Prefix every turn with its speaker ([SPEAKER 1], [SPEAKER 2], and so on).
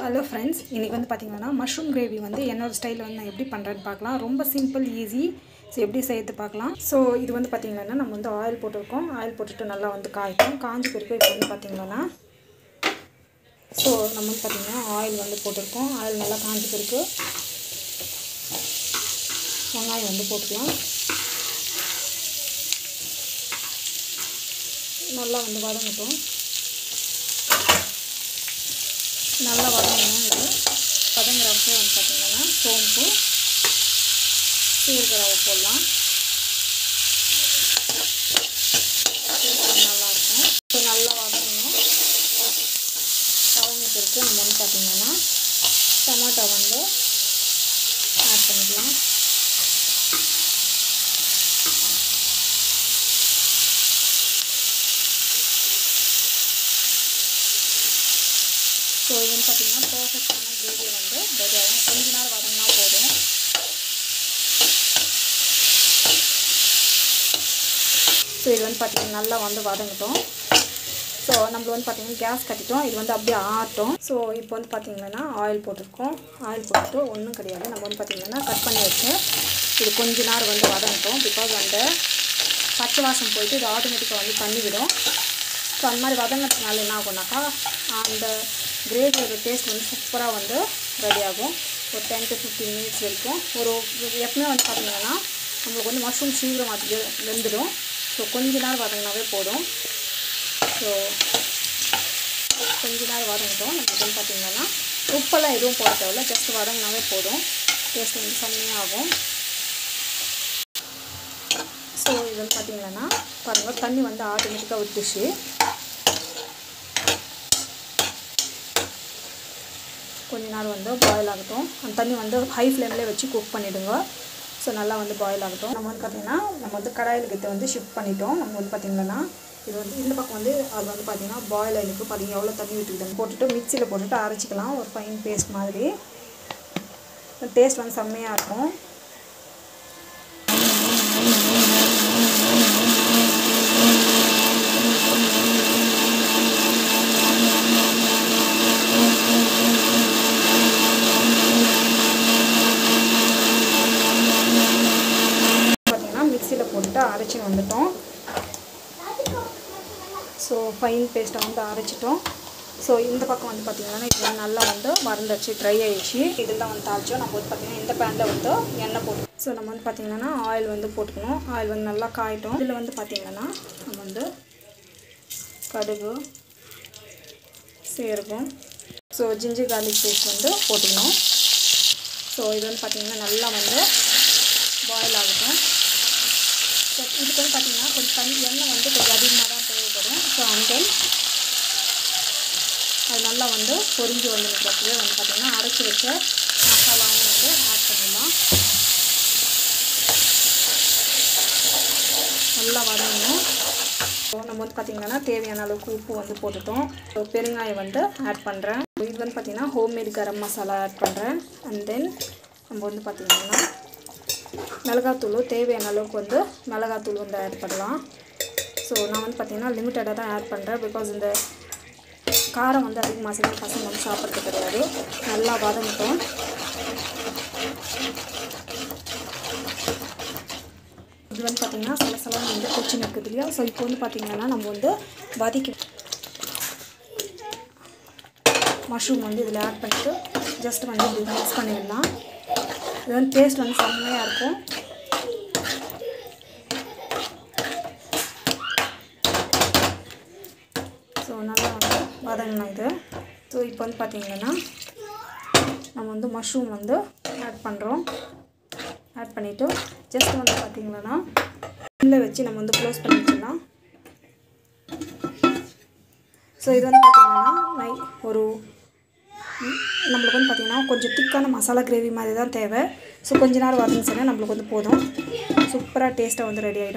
[SPEAKER 1] Hello friends, இன்றைக்கி வந்து பார்த்திங்கன்னா மஷ்ரூம் கிரேவி வந்து என்னோடய ஸ்டைலில் வந்து நான் எப்படி பண்ணுறேன்னு பார்க்கலாம். ரொம்ப சிம்பிள், ஈஸி. ஸோ எப்படி செய்யறது பார்க்கலாம். ஸோ இது வந்து பார்த்திங்கன்னா நம்ம வந்து ஆயில் போட்டிருக்கோம். ஆயில் போட்டுட்டு நல்லா வந்து காய்க்கும். காஞ்சி பிறகு இப்போ வந்து பார்த்திங்கன்னா ஸோ நம்ம வந்து பார்த்திங்கன்னா ஆயில் வந்து போட்டிருக்கோம். ஆயில் நல்லா காஞ்சி பிறகு வெங்காயம் வந்து போட்டுக்கலாம். நல்லா வந்து வதங்கட்டும். நல்லா வதங்கணும். இது வதங்குறப்போ வந்து பார்த்திங்கன்னா சோம்பு, சீரக போடலாம். நல்லாயிருக்கும். ஸோ நல்லா வதங்கணும். வதங்கிட்டு நம்ம வந்து பார்த்திங்கன்னா டொமேட்டோ வந்து ஆட் பண்ணிக்கலாம். ஸோ இது வந்து பார்த்திங்கன்னா பர்ஃபெக்டான கிரேவி வந்து ரெடி ஆகும். கொஞ்ச நேரம் வதங்கினா போதும். ஸோ இது வந்து பார்த்திங்கன்னா நல்லா வந்து வதங்கட்டும். ஸோ நம்ம வந்து பார்த்திங்கன்னா கேஸ் கட்டிட்டோம். இது வந்து அப்படியே ஆட்டும். ஸோ இப்போ வந்து பார்த்திங்கன்னா ஆயில் போட்டிருக்கோம். ஆயில் போட்டுட்டு ஒன்றும் கிடையாது. நம்ம வந்து பார்த்திங்கன்னா கட் பண்ணி வச்சு இது கொஞ்ச நேரம் வந்து வதங்கட்டும். பிகாஸ் அந்த பச்சை வாசம் போயிட்டு இது ஆட்டோமேட்டிக்காக வந்து பண்ணிவிடும். ஸோ அந்த மாதிரி வதங்கிறதுனால என்ன ஆகும்னாக்கா அந்த கிரேவியோட டேஸ்ட் வந்து சூப்பராக வந்து ரெடி ஆகும். ஒரு 10 to 15 மினிட்ஸ் வரைக்கும். எப்பவுமே வந்து பார்த்திங்கன்னா நம்மளுக்கு வந்து மஷ்ரூம் சீக்கிரம் அது வெந்துடும். ஸோ கொஞ்ச நேரம் வதங்கினாவே போதும். ஸோ கொஞ்ச நேரம் வதங்கிட்டோம். நம்மளுக்கு வந்து பார்த்திங்கன்னா உப்பெல்லாம் எதுவும் போட தேவையில்ல. ஜஸ்ட் வதங்கினாவே போதும். டேஸ்ட் வந்து செம்மையாகும். ஸோ இது வந்து பார்த்திங்கன்னா பாருங்கள், தண்ணி வந்து ஆட்டோமேட்டிக்காக விட்டுச்சு. கொஞ்ச நேரம் வந்து பாயில் ஆகட்டும். அந்த தண்ணி வந்து ஹை ஃப்ளேம்லேயே வச்சு குக் பண்ணிவிடுங்க. ஸோ நல்லா வந்து பாயில் ஆகட்டும். நம்ம வந்து பார்த்திங்கன்னா நம்ம வந்து கடாயிலுக்கு வந்து ஷிஃப்ட் பண்ணிட்டோம். நம்ம வந்து பார்த்திங்கன்னா இது வந்து இந்த பக்கம் வந்து அது வந்து பார்த்திங்கன்னா பாயில் ஆயிலுக்கு பார்த்திங்கன்னா எவ்வளோ தண்ணி விட்டுக்குதுன்னு போட்டுட்டு மிக்சியில் போட்டுட்டு அரைச்சிக்கலாம். ஒரு ஃபைன் பேஸ்ட் மாதிரி. டேஸ்ட் வந்து செம்மையாக இருக்கும். மிக்சியில் போட்டு அரைச்சி வந்துட்டோம். ஸோ ஃபைன் பேஸ்ட்டை வந்து அரைச்சிட்டோம். ஸோ இந்த பக்கம் வந்து பார்த்திங்கன்னா இது நல்லா வந்து மறந்துடுச்சு, ட்ரை ஆகிடுச்சு. இதெல்லாம் வந்து தாளிச்சோம். நம்ம வந்து பார்த்திங்கன்னா இந்த பேனில் வந்து எண்ணெய் போட்டு ஸோ நம்ம வந்து பார்த்திங்கன்னா ஆயில் வந்து போட்டுக்கணும். ஆயில் வந்து நல்லா காயட்டும். இதில் வந்து பார்த்திங்கன்னா நம்ம வந்து கடுகு, சீரகம், ஸோ ஜிஞ்சர் கார்லிக் பேஸ்ட் வந்து போட்டுக்கணும். ஸோ இது வந்து பார்த்திங்கன்னா நல்லா வந்து பாயில் ஆகட்டும். ஸோ இதுக்கு வந்து பார்த்திங்கன்னா கொஞ்சம் எண்ணெய் வந்து கொஞ்சம் அதிகமாக தான் தேவைப்படும். ஸோ அண்ட் அது நல்லா வந்து பொரிஞ்சு வந்துருக்கிறப்பவே வந்து பார்த்திங்கன்னா அரைச்சி வச்ச மசாலாவும் வந்து ஆட் பண்ணிடலாம். நல்லா வதங்கணும். ஸோ நம்ம வந்து பார்த்திங்கன்னா தேவையான அளவுக்கு உப்பு வந்து போட்டுட்டோம். ஸோ பெருங்காயம் வந்து ஆட் பண்ணுறேன். இது வந்து பார்த்திங்கன்னா ஹோம்மேட் கரம் மசாலா ஆட் பண்ணுறேன். அண்ட் தென் நம்ம வந்து பார்த்திங்கன்னா மிளகாத்தூள் தேவையான அளவுக்கு வந்து மிளகாத்தூள் வந்து ஆட் பண்ணலாம். ஸோ நான் வந்து பார்த்திங்கன்னா லிமிட்டடாக தான் ஆட் பண்ணுறேன். பிகாஸ் இந்த காரம் வந்து அதிகமாக சேர்த்து பசங்க வந்து சாப்பிட்றது கிடையாது. நல்லா வதங்கட்டும். இது வந்து பார்த்திங்கன்னா சலசலம் வந்து கொச்சி நிற்குது இல்லையா. ஸோ இப்போ வந்து பார்த்திங்கன்னா நம்ம வந்து வதக்கி மஷ்ரூம் வந்து இதில் ஆட் பண்ணிவிட்டு ஜஸ்ட் வந்து இப்படி மிக்ஸ் பண்ணிடலாம். இது வந்து டேஸ்ட் வந்து செம்மையாக இருக்கும். ஸோ நல்லா வந்து வதங்கணும் இது. ஸோ இப்போ வந்து பார்த்திங்கன்னா நம்ம வந்து மஷ்ரூம் வந்து ஆட் பண்ணுறோம். ஆட் பண்ணிவிட்டு ஜஸ்ட் வந்து பார்த்திங்கன்னா உள்ளே வச்சு நம்ம வந்து க்ளோஸ் பண்ணி வச்சிடலாம். ஸோ இது வந்து பார்த்திங்கன்னா ஒரு நம்மளுக்கு வந்து பார்த்திங்கன்னா கொஞ்சம் திக்கான மசாலா கிரேவி மாதிரி தான் தேவை. ஸோ கொஞ்ச நேரம் வதங்கிச்சுன்னா நம்மளுக்கு வந்து போதும். சூப்பராக டேஸ்ட்டாக வந்து ரெடி ஆகிடும்.